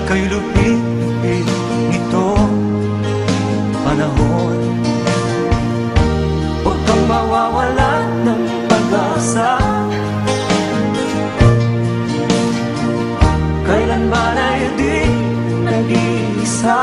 kay lupit nito panahon. Huwag kang mawawalan ng pag-asa, kailan ba na hindi nag-iisa.